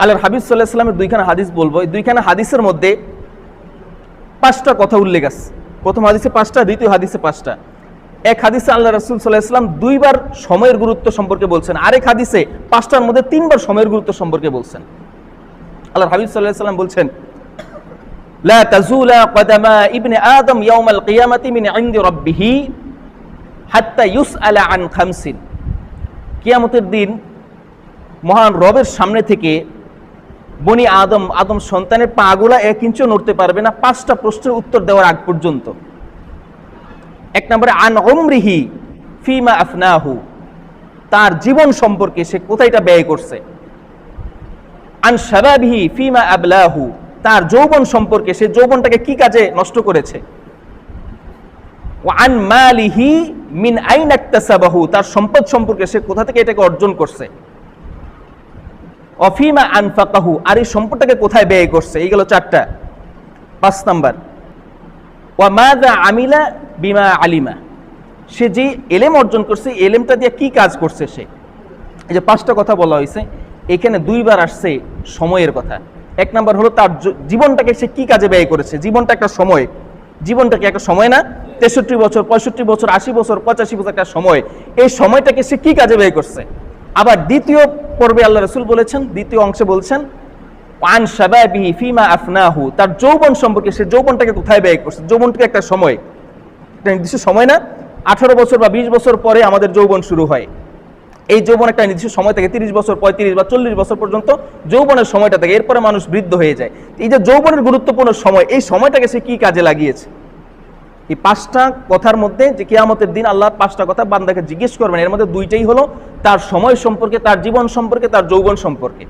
আল্লাহর হাবিব সাল্লাল্লাহু আলাইহি ওয়াসাল্লামের দুইখানা হাদিস বলবো। এই দুইখানা হাদিসের মধ্যে 5টা কথা উল্লেখ আছে। প্রথম হাদিসে 5টা, দ্বিতীয় হাদিসে 5টা। এক হাদিসে আল্লাহ রাসূল সাল্লাল্লাহু আলাইহি ওয়াসাল্লাম 2বার সময়ের গুরুত্ব সম্পর্কে বলছেন, আরেক হাদিসে 5টার মধ্যে 3বার সময়ের গুরুত্ব সম্পর্কে বলছেন। আল্লাহর হাবিব সাল্লাল্লাহু আলাইহি ওয়াসাল্লাম বলছেন, লা তাজুলা কদামা ইবনে আদম ইয়াউমাল কিয়ামাতি মিন ইনদি রাব্বিহি হাত্তা ইউসআলা আন খামসিন। কিয়ামতের দিন মহান রবের সামনে থেকে বনি আদম সন্তানের পাগুলা 1 ইঞ্চিও নড়তে পারবে না 5টা প্রশ্নের উত্তর দেওয়ার আগ পর্যন্ত। 1 নম্বরে আন উমরিহি ফিমা আফনাহু, তার জীবন সম্পর্কে সে কোথায়টা ব্যয় করছে। আন শাবাবিহি ফিমা আবলাহু, তার যৌবন সম্পর্কে সে যৌবনটাকে কি কাজে নষ্ট করেছে। ওয়া আন মালিহি মিন আইনা ইকতাসাবাহু, তার সম্পদ সম্পর্কে সে কোথা থেকে এটাকে অর্জন করছে। অফিমা আনফাকাহু, আর এই সম্পদটাকে কোথায় ব্যয় করছে। এই গেল 4টা। 5 নাম্বার ওয়া মাযা আমিলা বিমা আলিমা, সে যে এলেম অর্জন করছে এলেমটা দিয়ে কি কাজ করছে সে। এই যে 5টা কথা বলা হয়েছে, এখানে 2বার আসছে সময়ের কথা। 1 নাম্বার হলো তার জীবনটাকে সে কি কাজে ব্যয় করেছে। জীবনটা একটা সময়, জীবনটাকে একটা সময় না, 63 বছর 65 বছর 80 বছর 85 বছর একটা সময়, এই সময়টাকে সে কি কাজে ব্যয় করছে। আবার দ্বিতীয় পর্বে আল্লাহ রাসূল বলেছেন, দ্বিতীয় অংশে বলছেন আন শাবাবিহি ফিমা আফনাহু, তার যৌবন সম্পর্কে সে যৌবনটাকে কোথায় ব্যয় করছে। যৌবনটাকে একটা সময়, একটা নির্দিষ্ট সময় না, 18 বছর বা 20 বছর পরে আমাদের যৌবন শুরু হয়। এই যৌবন একটা নির্দিষ্ট সময় থেকে 30 বছর 35 বা 40 বছর পর্যন্ত যৌবনের সময়টা থাকে, এরপরে মানুষ বৃদ্ধ হয়ে যায়। এই যে যৌবনের গুরুত্বপূর্ণ সময়, এই সময়টাকে সে কি কাজে লাগিয়েছে। এই 5টা কথার মধ্যে যে কিয়ামতের দিন আল্লাহ 5টা কথা বান্দাকে জিজ্ঞেস করবেন, এর মধ্যে 2টাই হলো তার সময় সম্পর্কে, তার জীবন সম্পর্কে, তার যৌবন সম্পর্কে।